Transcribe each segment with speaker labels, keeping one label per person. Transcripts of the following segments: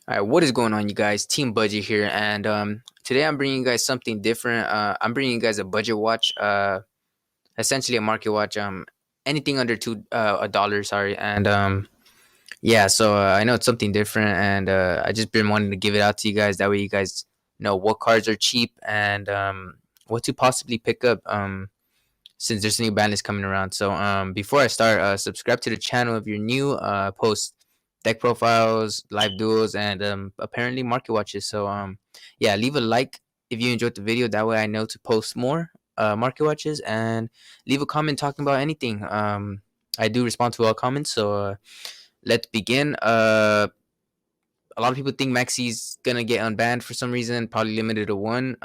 Speaker 1: All right, what is going on, you guys? Team Budget here, and today I'm bringing you guys something different. I'm bringing you guys a budget watch, essentially a market watch. Anything under a dollar, sorry, and yeah. So I know it's something different, and I just been wanting to give it out to you guys. That way, you guys know what cards are cheap and what to possibly pick up. Since there's new bandits coming around. So before I start, subscribe to the channel if you're new. Post deck profiles, live duels, and apparently market watches. So yeah, leave a like if you enjoyed the video. That way I know to post more market watches, and leave a comment talking about anything. I do respond to all comments. So let's begin. A lot of people think Maxi's gonna get unbanned for some reason, probably limited to one.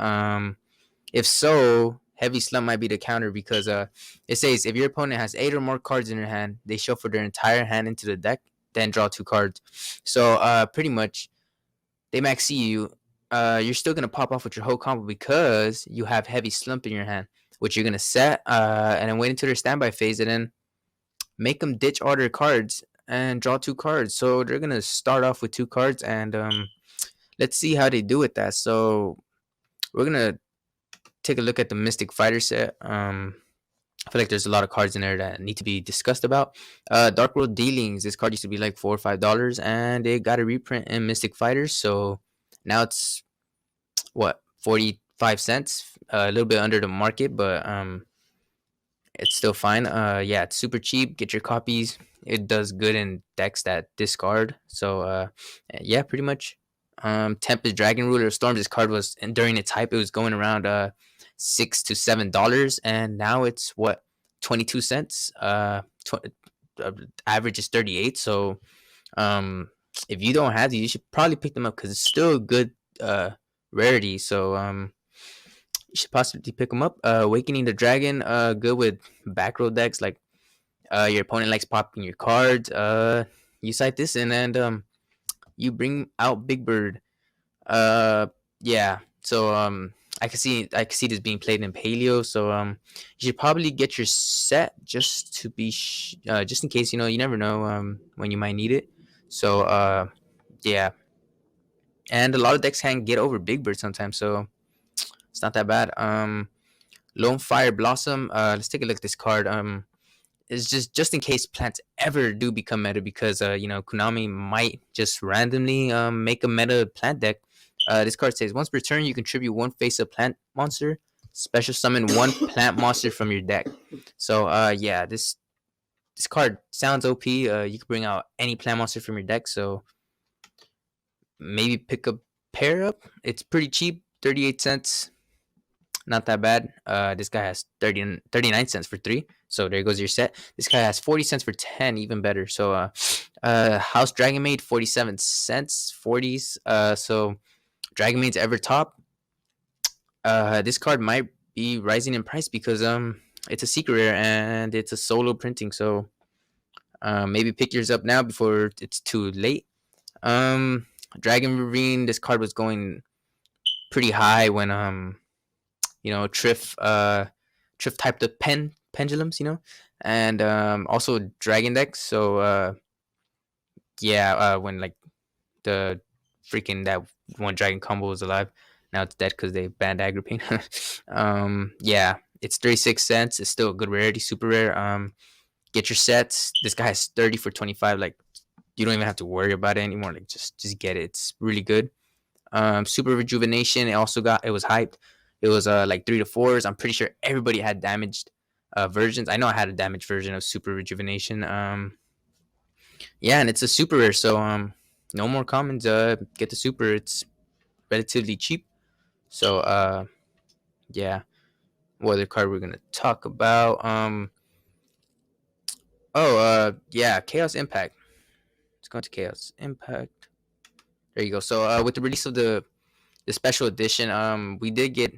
Speaker 1: If so, heavy slump might be the counter because it says if your opponent has 8 or more cards in their hand, they shuffle their entire hand into the deck, then draw 2 cards. So pretty much they max see you. You're still gonna pop off with your whole combo because you have heavy slump in your hand, which you're gonna set and then wait until their standby phase and then make them ditch all their cards and draw 2 cards. So they're gonna start off with 2 cards and let's see how they do with that. So we're gonna take a look at the Mystic Fighter set. I feel like there's a lot of cards in there that need to be discussed about. Dark World Dealings. This card used to be like $4 or $5, and it got a reprint in Mystic Fighters. So now it's what 45 cents, a little bit under the market, but it's still fine. Yeah, it's super cheap. Get your copies. It does good in decks that discard. So yeah, pretty much. Tempest Dragon Ruler of Storms. This card was, and during its hype, it was going around $6 to $7, and now it's what 22 cents. Average is 38. So if you don't have these, you should probably pick them up because it's still a good rarity. So you should possibly pick them up. Awakening the Dragon, good with back row decks. Like your opponent likes popping your cards. You cite this and you bring out Big Bird. Yeah. So I can see this being played in Paleo. So you should probably get your set just to be just in case, you never know when you might need it. So yeah. And a lot of decks can get over Big Bird sometimes, so it's not that bad. Lone Fire Blossom. Let's take a look at this card. It's just in case plants ever do become meta because Konami might just randomly make a meta plant deck. This card says once per turn you contribute 1 face up plant monster, special summon 1 plant monster from your deck. So yeah, this card sounds OP. You can bring out any plant monster from your deck. So maybe pick a pair up. It's pretty cheap, 38 cents. Not that bad. This guy has 39 cents for 3. So there goes your set. This guy has 40 cents for 10, even better. So House Dragon Maid, 47 cents, 40s. So Dragon Maid's ever top. This card might be rising in price because it's a secret rare and it's a solo printing. So maybe pick yours up now before it's too late. Dragon Marine, this card was going pretty high when Triff typed the pendulums, and also Dragon decks. So yeah, when like the freaking that one Dragon combo was alive, now it's dead because they banned Aggro Pain. Yeah, it's 36 cents. It's still a good rarity, super rare. Get your sets. This guy has 30 for 25. Like you don't even have to worry about it anymore. Like just get it. It's really good. Super rejuvenation. It was hyped. It was like 3 to 4s. I'm pretty sure everybody had damaged versions. I know I had a damaged version of super rejuvenation. Yeah, and it's a super rare, so no more commons. Get the super. It's relatively cheap. So yeah. What other card we're gonna talk about? Yeah, Chaos Impact. Let's go to Chaos Impact. There you go. So with the release of the special edition, we did get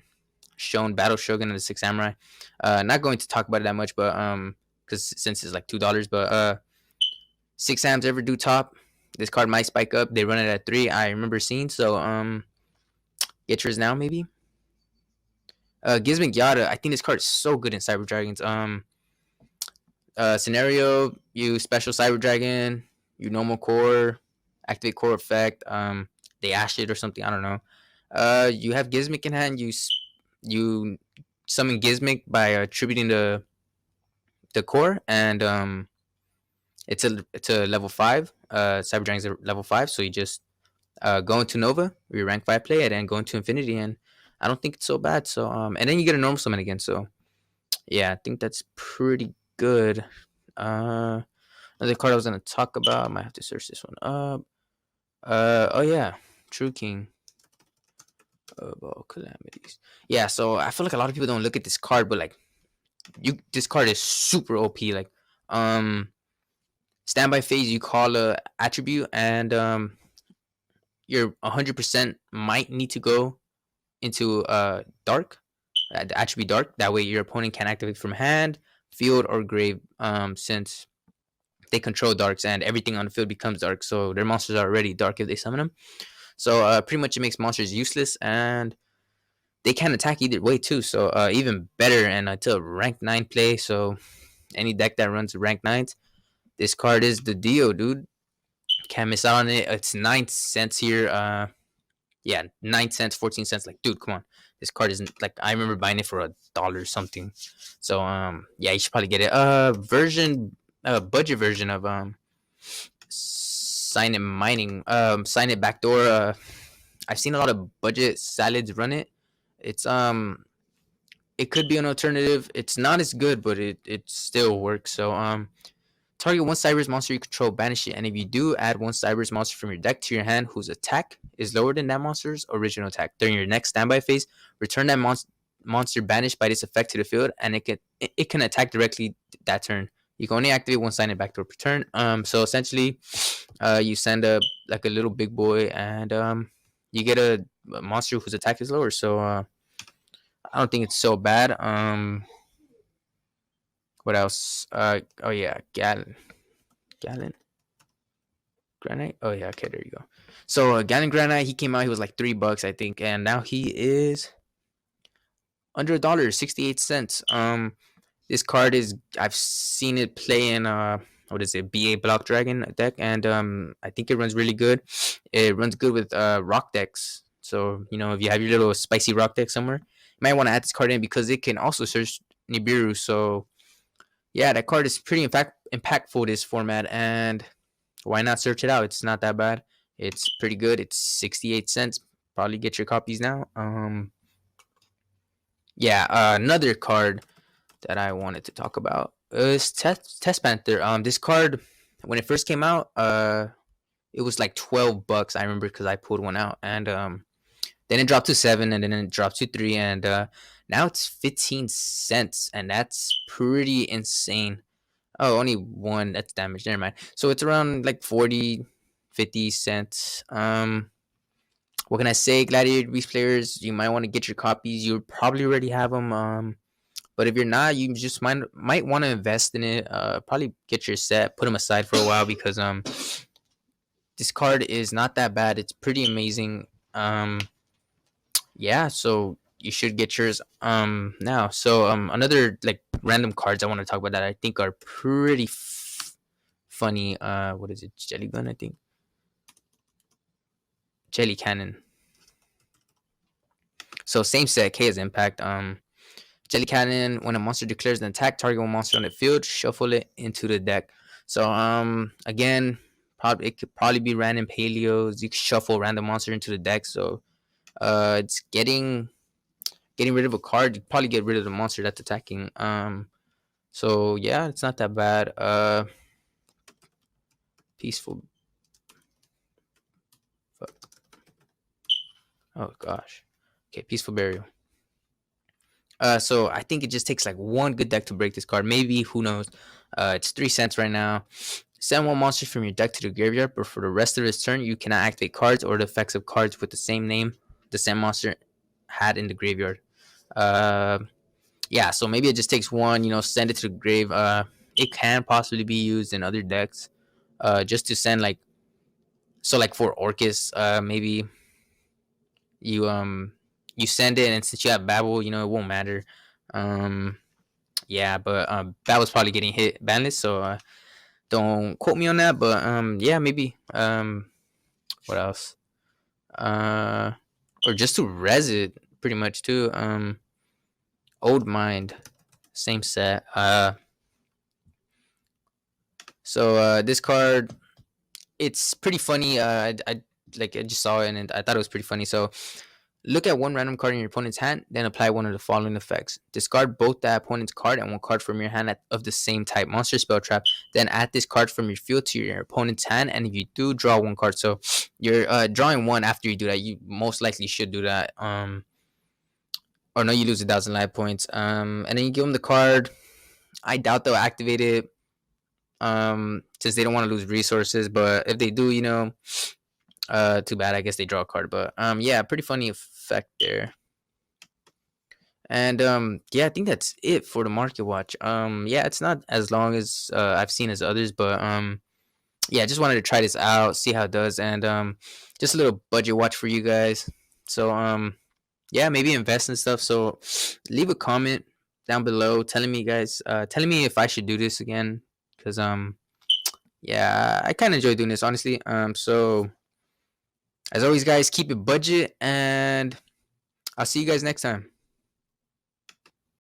Speaker 1: shown Battle Shogun and the Six Samurai. Not going to talk about it that much, but because since it's like $2, but Six Sams ever do top. This card might spike up. They run it at 3. I remember seeing. So get yours now maybe. Gizmic Yada. I think this card is so good in Cyber Dragons. Scenario, you special Cyber Dragon, you normal core, activate core effect. They ash it or something. I don't know. You have Gizmic in hand. You summon Gizmic by attributing the core, and it's a level 5. Cyber Dragon's a level 5, so you just go into Nova, your rank 5 play it, and go into Infinity, and I don't think it's so bad. So and then you get a normal summon again. So yeah, I think that's pretty good. Uh, Another card I was gonna talk about. I might have to search this one up. Oh yeah, True King of all calamities. Yeah, so I feel like a lot of people don't look at this card, but like this card is super OP. Like, standby phase, you call a attribute, and you're 100% might need to go into dark, the attribute dark. That way, your opponent can activate from hand, field, or grave. Since they control darks, and everything on the field becomes dark, so their monsters are already dark if they summon them. So pretty much it makes monsters useless, and they can attack either way too. So even better, and until rank 9 play. So any deck that runs rank 9s, this card is the deal, dude. Can't miss out on it. It's 9 cents here. Yeah, 9 cents, 14 cents. Like, dude, come on. This card isn't like, I remember buying it for $1 or something. So yeah, you should probably get it. Budget version of Sign It Mining. Sign It Backdoor. I've seen a lot of budget salads run it. It's it could be an alternative. It's not as good, but it still works. So target one Cybers monster you control, banish it, and if you do, add one Cybers monster from your deck to your hand whose attack is lower than that monster's original attack. During your next standby phase, return that monster banished by this effect to the field, and it can attack directly that turn. You can only activate one Sign It Backdoor per turn. So essentially, you send a little big boy, and you get a monster whose attack is lower. So I don't think it's so bad. What else? Oh yeah, Gallon Granite. Oh yeah, okay, there you go. So Gallon Granite, he came out. He was like $3, I think, and now he is under $1, 68 cents. This card is, I've seen it play in what is it, BA Block Dragon deck, and I think it runs really good. It runs good with rock decks. So if you have your little spicy rock deck somewhere, you might want to add this card in because it can also search Nibiru. So yeah, that card is pretty impactful this format, and why not search it out? It's not that bad. It's pretty good. It's 68 cents. Probably get your copies now. Yeah, another card that I wanted to talk about is Test Panther. This card, when it first came out, it was like $12. I remember because I pulled one out, and then it dropped to 7, and then it dropped to 3, and now it's 15 cents, and that's pretty insane. Oh, only one. That's damage. Never mind. So it's around like 40, 50 cents. What can I say? Gladiator Beast players, you might want to get your copies. You probably already have them. But if you're not, you just might want to invest in it. Probably get your set, put them aside for a while because this card is not that bad. It's pretty amazing. Yeah, so you should get yours now. So another like random cards I want to talk about that I think are pretty funny. What is it? Jelly Gun, I think. Jelly Cannon. So same set, K as impact. Jelly Cannon, when a monster declares an attack, target one monster on the field, shuffle it into the deck. So again, it could probably be random paleos. You can shuffle random monster into the deck. So it's getting rid of a card. You probably get rid of the monster that's attacking. So yeah, it's not that bad. Peaceful. Fuck. Oh gosh. Okay, Peaceful Burial. So I think it just takes like one good deck to break this card. Maybe, who knows? It's 3 cents right now. Send one monster from your deck to the graveyard, but for the rest of its turn, you cannot activate cards or the effects of cards with the same name the same monster had in the graveyard. Yeah, so maybe it just takes one. Send it to the grave. It can possibly be used in other decks. Just to send like for Orcus, maybe you send it, and since you have Babel, it won't matter. Yeah, but Babel's probably getting hit banlist, so don't quote me on that. But yeah, maybe What else? Uh, or just to res it pretty much too. Old Mind, same set. This card, it's pretty funny. I just saw it and I thought it was pretty funny. So look at one random card in your opponent's hand, then apply one of the following effects. Discard both the opponent's card and one card from your hand of the same type, monster, spell, trap. Then add this card from your field to your opponent's hand, and if you do, draw one card. So you're drawing one after you do that. You most likely should do that. Or no, you lose 1,000 life points. And then you give them the card. I doubt they'll activate it. Since they don't want to lose resources, but if they do, too bad. I guess they draw a card, but yeah, pretty funny effect there. And yeah, I think that's it for the market watch. Yeah, it's not as long as I've seen as others, but yeah, I just wanted to try this out, see how it does, and just a little budget watch for you guys. So yeah, maybe invest in stuff. So leave a comment down below telling me if I should do this again, because yeah, I kind of enjoy doing this, honestly. So as always, guys, keep it budget, and I'll see you guys next time.